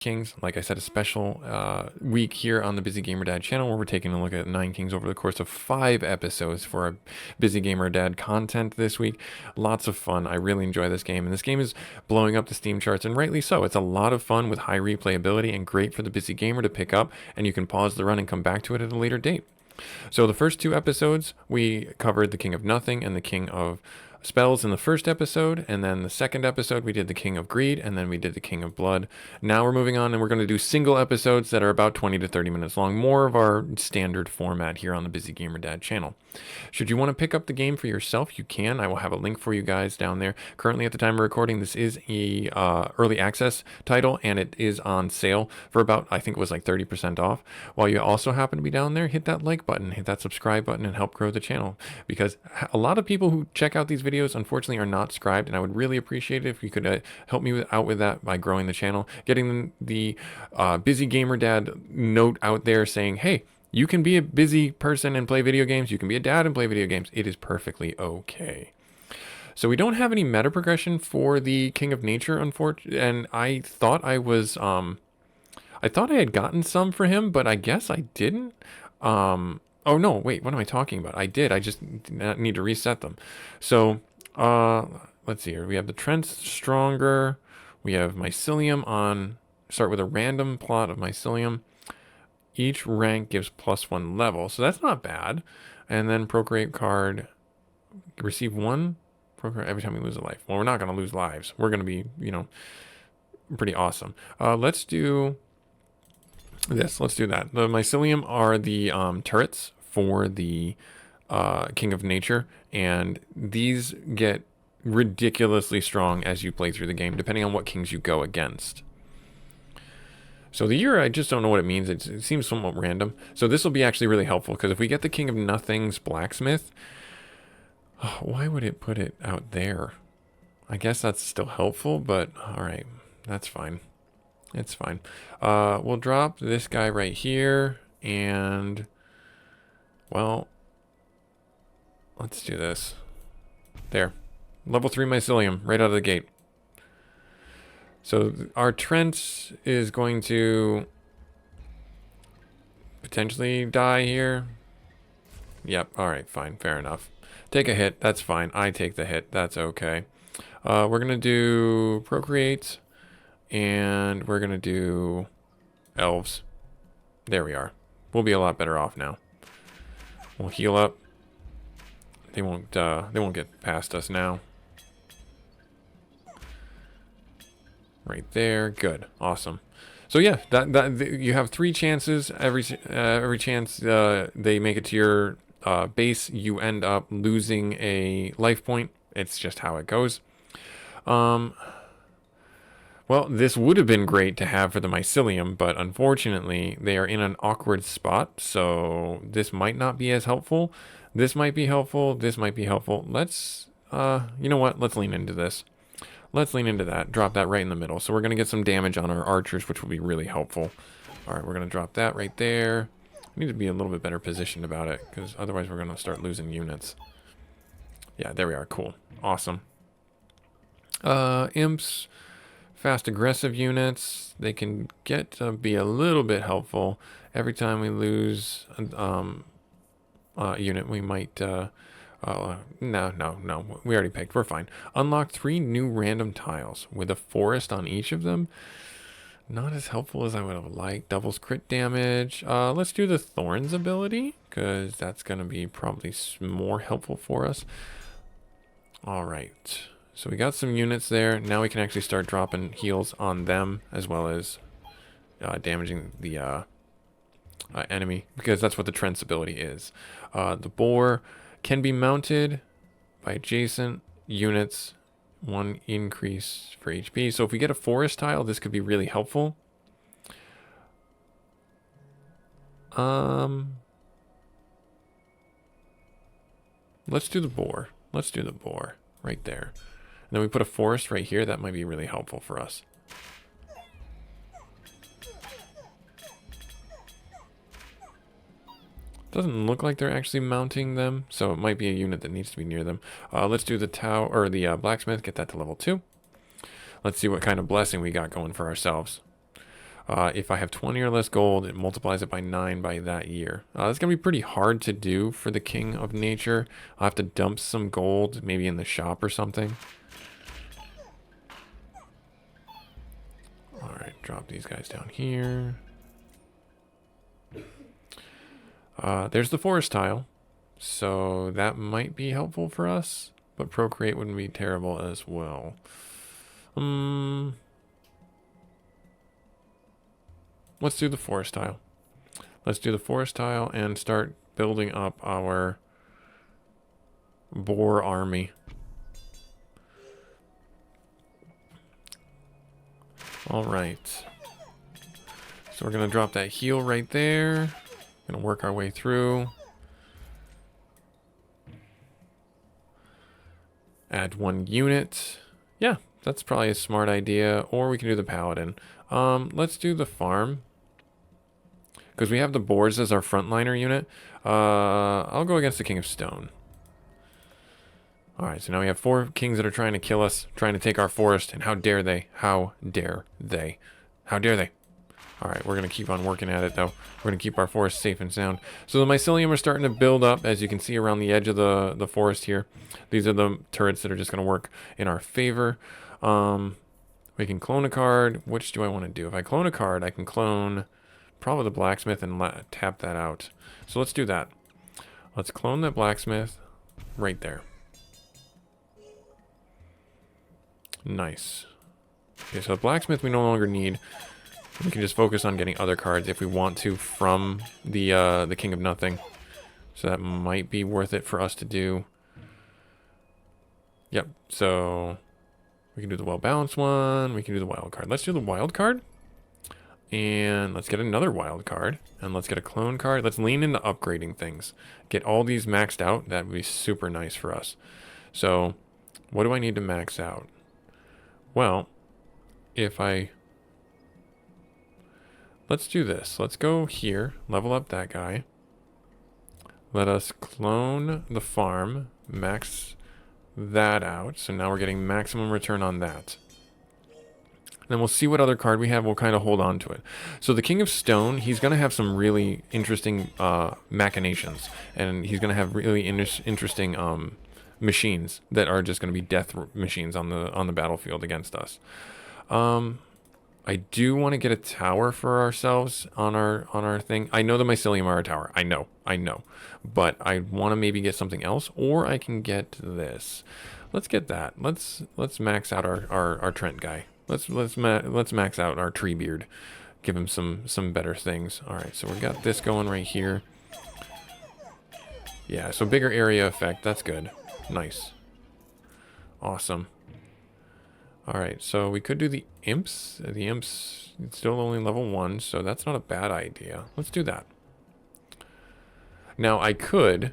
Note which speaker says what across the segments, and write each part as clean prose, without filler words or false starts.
Speaker 1: Kings. Like I said, a special week here on the Busy Gamer Dad channel where we're taking a look at 9 Kings over the course of 5 episodes for our Busy Gamer Dad content this week. Lots of fun. I really enjoy this game, and this game is blowing up the Steam charts, and rightly so. It's a lot of fun with high replayability and great for the busy gamer to pick up, and you can pause the run and come back to it at a later date. So the first 2 episodes, we covered the King of Nothing and the King of Spells in the first episode, and then the second episode we did the King of Greed, and then we did the King of Blood. Now we're moving on, and we're going to do single episodes that are about 20 to 30 minutes long, more of our standard format here on the Busy Gamer Dad channel. Should you want to pick up the game for yourself, you can. I will have a link for you guys down there. Currently, at the time of recording, this is a early access title, and it is on sale for about, I think it was like 30% off. While you also happen to be down there, hit that like button, hit that subscribe button, and help grow the channel, because a lot of people who check out these videos unfortunately are not subscribed, and I would really appreciate it if you could help me out with that by growing the channel, getting the Busy Gamer Dad note out there saying, hey, you can be a busy person and play video games. You can be a dad and play video games. It is perfectly okay. So we don't have any meta progression for the King of Nature, unfortunately, and I thought I was, I thought I had gotten some for him, but I guess I didn't. Oh no, wait, what am I talking about? I did. I just need to reset them. So, let's see here. We have the Trent's Stronger. We have Mycelium on, start with a random plot of Mycelium. Each rank gives +1 level, so that's not bad. And then Procreate card, receive 1 Procreate every time we lose a life. Well, we're not going to lose lives. We're going to be, you know, pretty awesome. Let's do this. Let's do that. The Mycelium are the turrets for the King of Nature, and these get ridiculously strong as you play through the game, depending on what kings you go against. So the year, I just don't know what it means. It seems somewhat random. So this will be actually really helpful, because if we get the King of Nothing's blacksmith, why would it put it out there? I guess that's still helpful, but all right, that's fine. It's fine. We'll drop this guy right here, and, well, let's do this. There. Level 3 Mycelium, right out of the gate. So our Trent is going to potentially die here. Yep, alright, fine, fair enough. Take a hit, that's fine. I take the hit, that's okay. We're going to do Procreate, and we're going to do Elves. There we are. We'll be a lot better off now. We'll heal up. They won't get past us now. Right there, good, awesome. So yeah, you have 3 chances. Every chance they make it to your base, you end up losing a life point. It's just how it goes. Well, this would have been great to have for the Mycelium, but unfortunately, they are in an awkward spot, so this might not be as helpful. This might be helpful. This might be helpful. Let's, you know what? Let's lean into this. Let's lean into that. Drop that right in the middle. So we're going to get some damage on our archers, which will be really helpful. All right, we're going to drop that right there. We need to be a little bit better positioned about it, because otherwise we're going to start losing units. Yeah, there we are. Cool. Awesome. Imps, fast aggressive units. They can get to be a little bit helpful. Every time we lose a unit, we might... no. We already picked. We're fine. Unlock 3 new random tiles with a forest on each of them. Not as helpful as I would have liked. Doubles crit damage. Let's do the Thorns ability, because that's going to be probably more helpful for us. All right. So we got some units there. Now we can actually start dropping heals on them, as well as damaging the enemy, because that's what the Trent's ability is. The boar can be mounted by adjacent units, 1 increase for HP. So if we get a forest tile, this could be really helpful. Let's do the boar. Let's do the boar right there. And then we put a forest right here. That might be really helpful for us. Doesn't look like they're actually mounting them, so it might be a unit that needs to be near them. Let's do the tower, or the blacksmith, get that to level 2. Let's see what kind of blessing we got going for ourselves. If I have 20 or less gold, it multiplies it by 9 by that year. That's going to be pretty hard to do for the King of Nature. I'll have to dump some gold, maybe in the shop or something. Alright, drop these guys down here. There's the forest tile. So that might be helpful for us. But procreate wouldn't be terrible as well. Let's do the forest tile. Let's do the forest tile and start building up our boar army. All right. So we're going to drop that heal right there. Going to work our way through. Add 1 unit. Yeah, that's probably a smart idea. Or we can do the paladin. Let's do the farm. Because we have the boars as our frontliner unit. I'll go against the King of Stone. Alright, so now we have 4 kings that are trying to kill us, trying to take our forest, and how dare they? How dare they? How dare they? Alright, we're going to keep on working at it, though. We're going to keep our forest safe and sound. So the mycelium are starting to build up, as you can see around the edge of the forest here. These are the turrets that are just going to work in our favor. We can clone a card. Which do I want to do? If I clone a card, I can clone probably the blacksmith and tap that out. So let's do that. Let's clone that blacksmith right there. Nice. Okay, so the blacksmith we no longer need. We can just focus on getting other cards if we want to from the King of Nothing. So that might be worth it for us to do. Yep, so we can do the well-balanced one. We can do the wild card. Let's do the wild card. And let's get another wild card. And let's get a clone card. Let's lean into upgrading things. Get all these maxed out. That would be super nice for us. So what do I need to max out? Well, let's do this. Let's go here, level up that guy. Let us clone the farm, max that out. So now we're getting maximum return on that. Then we'll see what other card we have. We'll kind of hold on to it. So the King of Stone, he's going to have some really interesting machinations. And he's going to have really interesting machines that are just going to be death machines on the battlefield against us. I do want to get a tower for ourselves on our thing. I know the mycelium are a tower. I know. But I want to maybe get something else, or I can get this. Let's get that. Let's max out our Trent guy. Let's max out our Treebeard. Give him some better things. All right, so we got this going right here. Yeah, so bigger area effect. That's good. Nice. Awesome. Alright, so we could do the imps. The imps, it's still only level 1, so that's not a bad idea. Let's do that. Now, I could,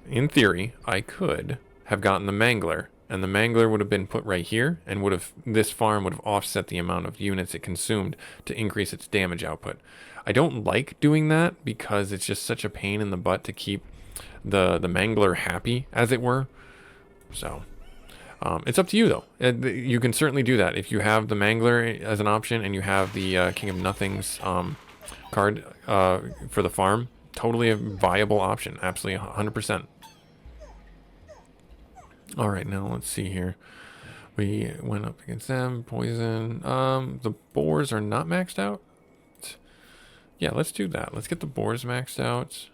Speaker 1: in theory, I could have gotten the mangler, and the mangler would have been put right here, and this farm would have offset the amount of units it consumed to increase its damage output. I don't like doing that because it's just such a pain in the butt to keep the mangler happy, as it were. So it's up to you, though. You can certainly do that if you have the mangler as an option and you have the King of Nothing's card for the farm. Totally a viable option. Absolutely 100%. All right, now let's see here. We went up against them. Poison. The boars are not maxed out. Yeah, let's do that. Let's get the boars maxed out.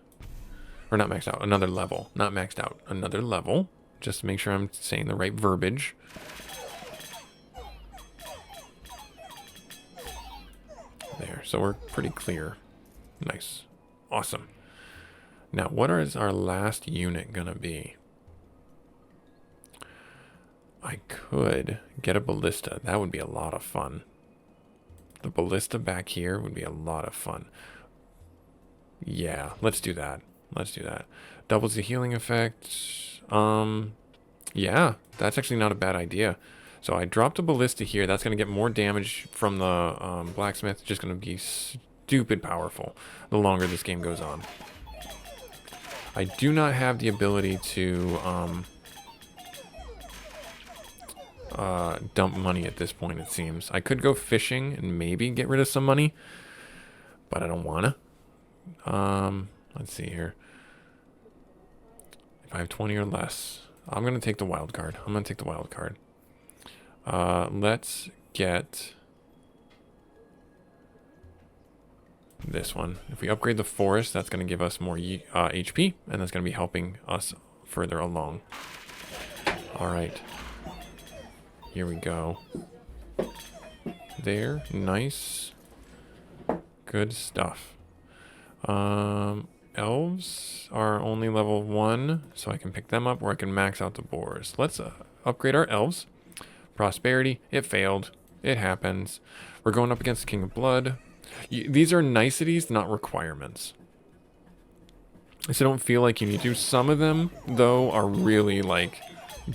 Speaker 1: Or not maxed out. Another level. Not maxed out. Another level. Just to make sure I'm saying the right verbiage. There. So we're pretty clear. Nice. Awesome. Now, what is our last unit going to be? I could get a ballista. That would be a lot of fun. The ballista back here would be a lot of fun. Yeah, let's do that. Let's do that. Doubles the healing effect. Yeah, that's actually not a bad idea. So I dropped a ballista here. That's going to get more damage from the blacksmith. Just going to be stupid powerful the longer this game goes on. I do not have the ability to dump money at this point, it seems. I could go fishing and maybe get rid of some money, but I don't want to. Let's see here. If I have 20 or less, I'm going to take the wild card. I'm going to take the wild card. Let's get this one. If we upgrade the forest, that's going to give us more HP, and that's going to be helping us further along. All right. Here we go. There. Nice. Good stuff. Elves are only level 1, so I can pick them up, or I can max out the boars. Let's upgrade our elves. Prosperity. It failed. It happens. We're going up against the King of Blood. These are niceties, not requirements. So don't feel like you need to. Some of them, though, are really, like,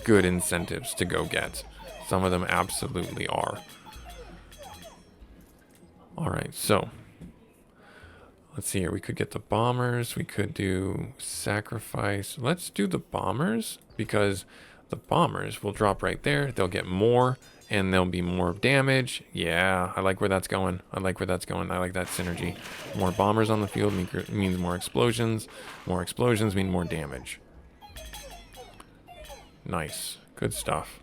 Speaker 1: good incentives to go get. Some of them absolutely are. Alright, so let's see here. We could get the bombers. We could do sacrifice. Let's do the bombers, because the bombers will drop right there. They'll get more, and there'll be more damage. Yeah, I like where that's going. I like where that's going. I like that synergy. More bombers on the field means more explosions. More explosions mean more damage. Nice. Good stuff.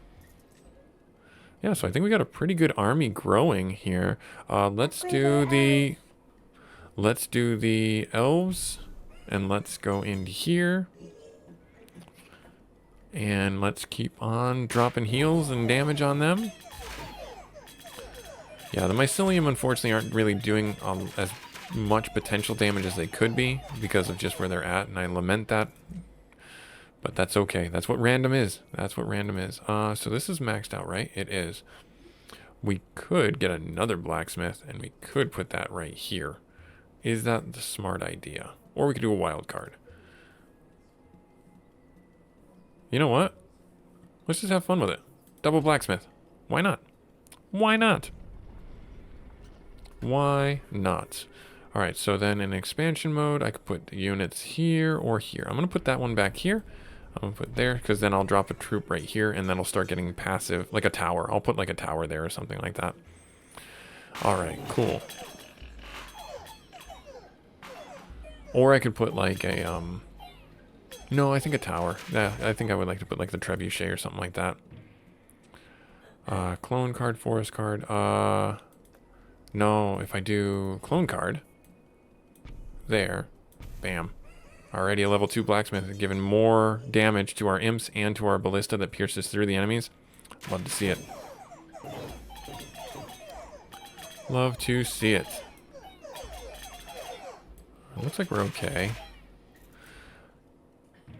Speaker 1: Yeah, so I think we got a pretty good army growing here. Let's do the elves, and let's go into here. And let's keep on dropping heals and damage on them. Yeah, the mycelium unfortunately aren't really doing as much potential damage as they could be because of just where they're at, and I lament that. But that's okay. That's what random is. That's what random is. So this is maxed out, right? It is. We could get another blacksmith, and we could put that right here. Is that the smart idea? Or we could do a wild card. You know what? Let's just have fun with it. Double blacksmith. Why not? Why not? Why not? All right, so then in expansion mode, I could put the units here or here. I'm going to put that one back here. I'm going to put there, because then I'll drop a troop right here, and then I'll start getting passive, like a tower. I'll put like a tower there or something like that. All right, cool. Or I could put like a, no, I think a tower. Yeah, I think I would like to put like the trebuchet or something like that. Clone card, forest card. No, if I do clone card, there, bam. Already a level 2 blacksmith, giving more damage to our imps and to our ballista that pierces through the enemies. Love to see it. Love to see it. Looks like we're okay.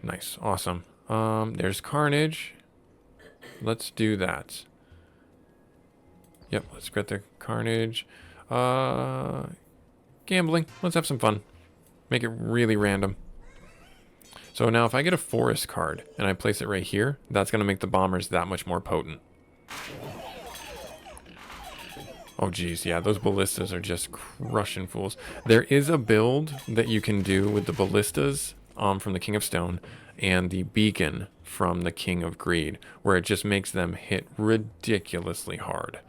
Speaker 1: Nice, awesome. There's carnage. Let's do that. Yep, let's get the carnage. Gambling. Let's have some fun. Make it really random. So now if I get a forest card and I place it right here, that's going to make the bombers that much more potent. Oh geez, yeah, those ballistas are just crushing fools. There is a build that you can do with the ballistas from the King of Stone and the beacon from the King of Greed, where it just makes them hit ridiculously hard.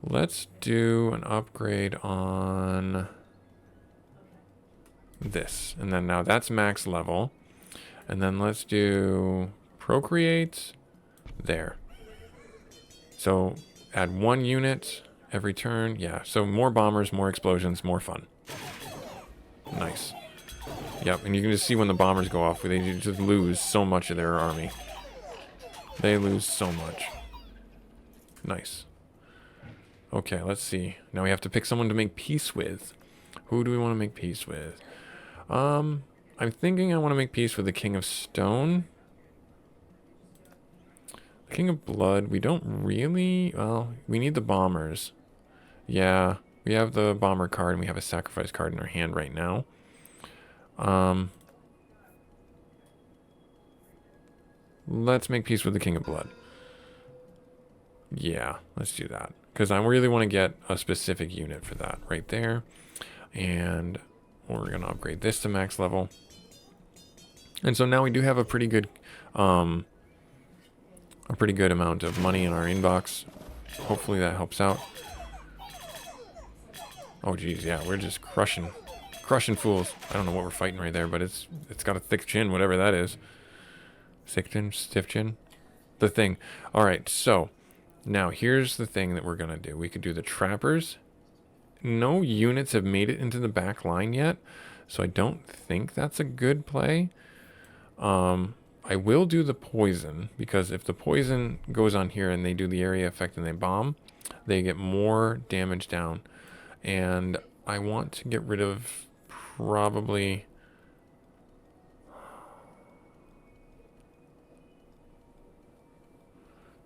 Speaker 1: Let's do an upgrade on this. And then now that's max level. And then let's do procreate there. So add 1 unit every turn. Yeah, so more bombers, more explosions, more fun. Nice. Yep, and you can just see when the bombers go off, they just lose so much of their army. They lose so much. Nice. Okay, let's see. Now we have to pick someone to make peace with. Who do we want to make peace with? I'm thinking I want to make peace with the King of Stone. The King of Blood, we don't really... Well, we need the bombers. Yeah, we have the bomber card and we have a sacrifice card in our hand right now. Let's make peace with the King of Blood. Yeah, let's do that. Because I really want to get a specific unit for that right there. And we're going to upgrade this to max level. And so now we do have a pretty good a pretty good amount of money in our inbox. Hopefully that helps out. Oh geez, yeah, we're just crushing fools. I don't know what we're fighting right there, but it's got a thick chin, whatever that is. Thick chin, stiff chin, the thing. All right, so now here's the thing that we're gonna do. We could do the trappers. No units have made it into the back line yet, so I don't think that's a good play. I will do the poison, because if the poison goes on here and they do the area effect and they bomb, they get more damage down. And I want to get rid of probably...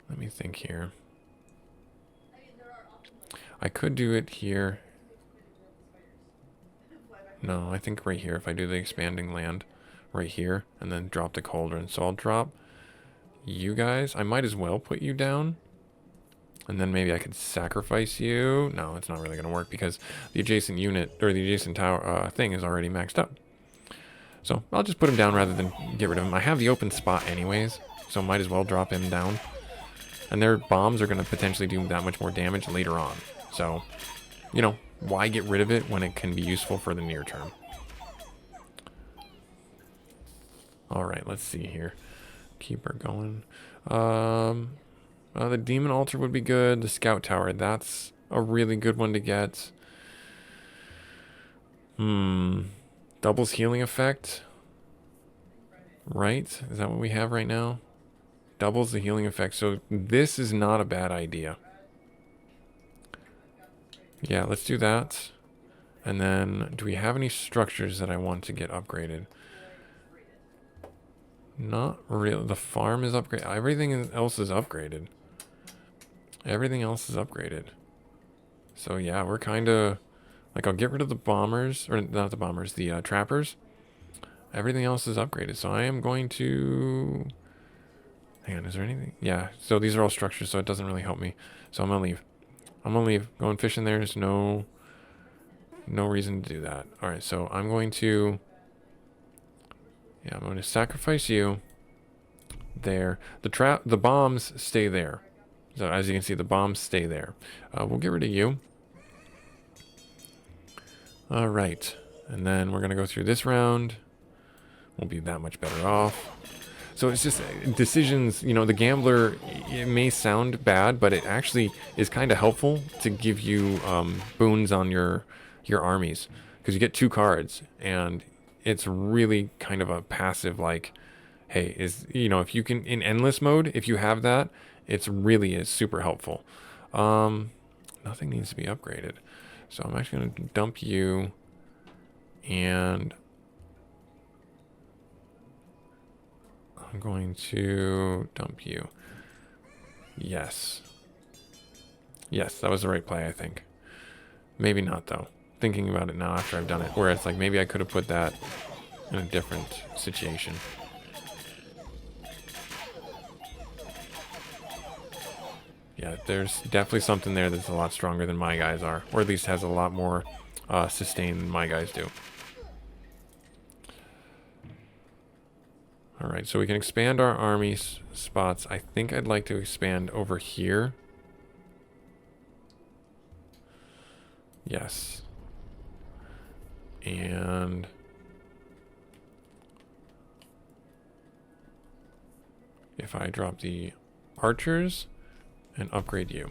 Speaker 1: Let me think here. I could do it here. No, I think right here, if I do the expanding land right here and then drop the cauldron. So I'll drop you guys. I might as well put you down. And then maybe I could sacrifice you. No, it's not really going to work because the adjacent unit, or the adjacent tower thing is already maxed up. So I'll just put him down rather than get rid of him. I have the open spot anyways, so might as well drop him down. And their bombs are going to potentially do that much more damage later on. So, you know, why get rid of it when it can be useful for the near term? Alright, let's see here. Keep her going. The demon altar would be good. The scout tower, that's a really good one to get. Doubles healing effect. Right? Is that what we have right now? Doubles the healing effect. So this is not a bad idea. Yeah, let's do that. And then, do we have any structures that I want to get upgraded? Not really. The farm is upgraded. Everything else is upgraded. Everything else is upgraded. So yeah, we're kind of... Like, I'll get rid of the bombers. Or not the bombers, the trappers. Everything else is upgraded. So I am going to... Hang on, is there anything? Yeah, so these are all structures, so it doesn't really help me. So I'm going to leave. I'm going to leave. Going fishing there is no reason to do that. Alright, so I'm going to... Yeah, I'm going to sacrifice you there. The bombs stay there. So as you can see, the bombs stay there. We'll get rid of you. All right, and then we're gonna go through this round. We'll be that much better off. So it's just decisions. You know, the gambler. It may sound bad, but it actually is kind of helpful to give you boons on your armies, because you get 2 cards and it's really kind of a passive, like, hey, if you can, in endless mode, if you have that, it's really is super helpful. Nothing needs to be upgraded. So I'm actually going to dump you, and I'm going to dump you. Yes. Yes, that was the right play, I think. Maybe not, though. Thinking about it now after I've done it, where it's like maybe I could have put that in a different situation. Yeah, there's definitely something there that's a lot stronger than my guys are, or at least has a lot more sustain than my guys do. Alright, so we can expand our army spots. I think I'd like to expand over here. Yes. And if I drop the archers and upgrade you.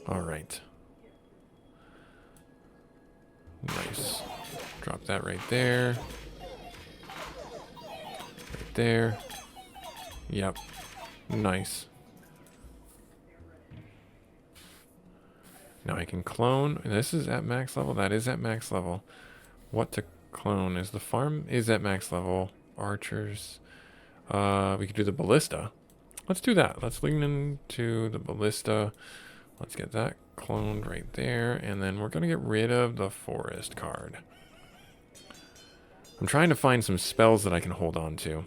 Speaker 1: Alright. Nice. Drop that right there. Right there. Yep. Nice. Now I can clone. This is at max level. That is at max level. What to clone is the farm is at max level. Archers. We could do the ballista. Let's do that. Let's lean into the ballista. Let's get that cloned right there. And then we're going to get rid of the forest card. I'm trying to find some spells that I can hold on to,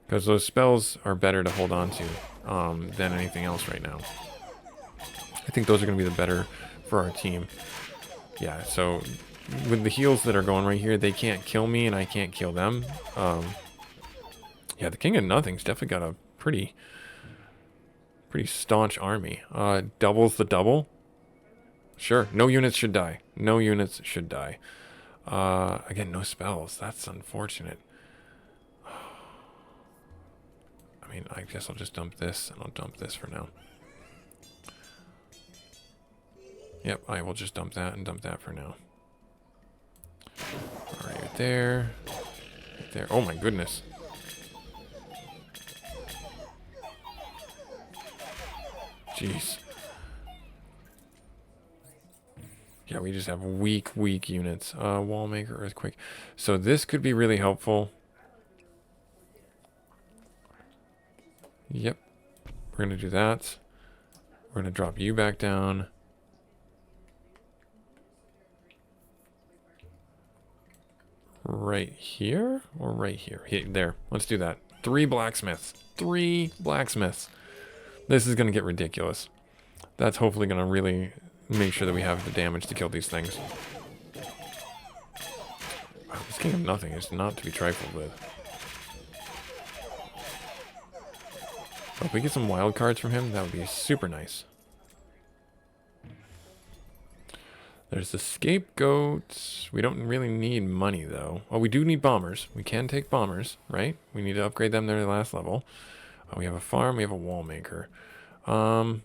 Speaker 1: because those spells are better to hold on to than anything else right now. I think those are going to be the better for our team. Yeah, so with the heals that are going right here, they can't kill me and I can't kill them. Yeah, the King of Nothing's definitely got a pretty staunch army. Doubles the double. Sure, no units should die. No units should die. Again, no spells. That's unfortunate. I mean, I guess I'll just dump this, and I'll dump this for now. Yep, I will just dump that and dump that for now. Alright, right there. Right there. Oh my goodness. Jeez. Yeah, we just have weak units. Wallmaker, Earthquake. So this could be really helpful. Yep. We're going to do that. We're going to drop you back down. Right here? Or right here? There. Let's do that. 3 blacksmiths. 3 blacksmiths. This is going to get ridiculous. That's hopefully going to really make sure that we have the damage to kill these things. Wow, this King of Nothing is not to be trifled with. Oh, if we get some wild cards from him, that would be super nice. There's the scapegoat. We don't really need money, though. Oh, we do need bombers. We can take bombers, right? We need to upgrade them to their last level. We have a farm. We have a wall maker. Don't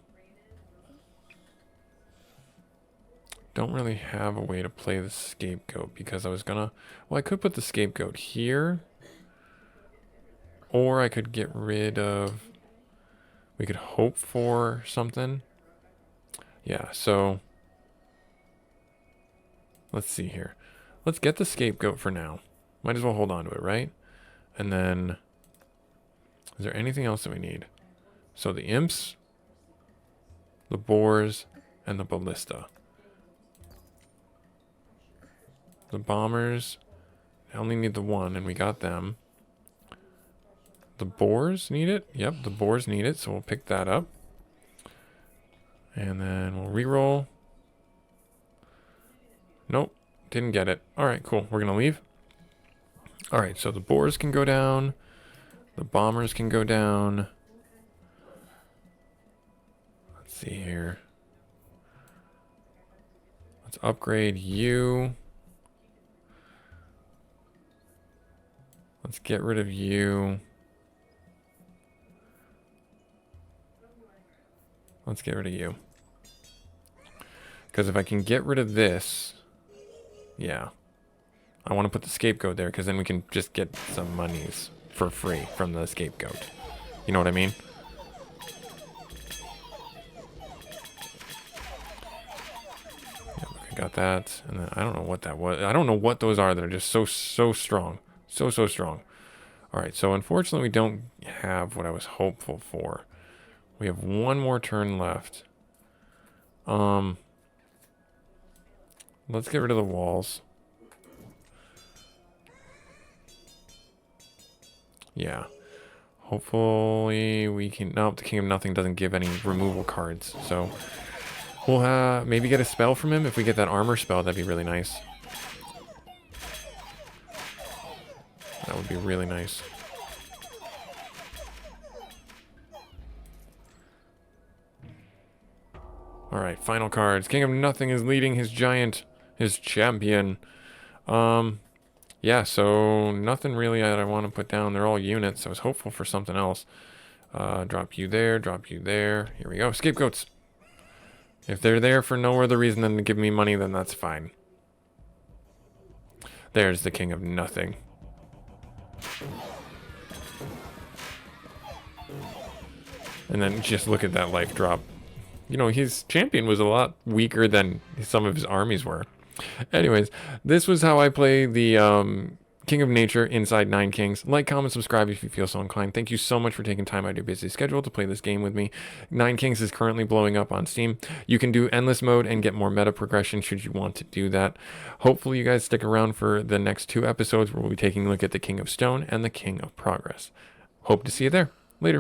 Speaker 1: really have a way to play the scapegoat because I was gonna... Well, I could put the scapegoat here. Or I could get rid of... We could hope for something. Yeah, so... Let's see here. Let's get the scapegoat for now. Might as well hold on to it, right? And then... Is there anything else that we need? So the imps, the boars, and the ballista. The bombers, I only need the one, and we got them. The boars need it. Yep, the boars need it, so we'll pick that up. And then we'll reroll. Nope, didn't get it. All right, cool. We're going to leave. All right, so the boars can go down. The bombers can go down. Let's see here. Let's upgrade you. Let's get rid of you. Let's get rid of you. Because if I can get rid of this, yeah. I want to put the scapegoat there because then we can just get some monies for free from the scapegoat. You know what I mean? Yep, I got that. And then I don't know what that was. I don't know what those are that are just so strong. So strong. Alright, so unfortunately we don't have what I was hopeful for. We have one more turn left. Let's get rid of the walls. Yeah. Hopefully we can... Nope, the King of Nothing doesn't give any removal cards. So we'll maybe get a spell from him. If we get that armor spell, that'd be really nice. That would be really nice. Alright, final cards. King of Nothing is leading his giant, his champion. Yeah, so nothing really that I want to put down. They're all units. I was hopeful for something else. Drop you there, drop you there. Here we go. Scapegoats. If they're there for no other reason than to give me money, then that's fine. There's the King of Nothing. And then just look at that life drop. You know, his champion was a lot weaker than some of his armies were. Anyways, this was how I play the King of Nature inside Nine Kings. Like, comment, subscribe if you feel so inclined. Thank you so much for taking time out of your busy schedule to play this game with me. Nine Kings is currently blowing up on Steam. You can do endless mode and get more meta progression should you want to do that. Hopefully you guys stick around for the next 2 episodes where we'll be taking a look at the King of Stone and the King of Progress. Hope to see you there.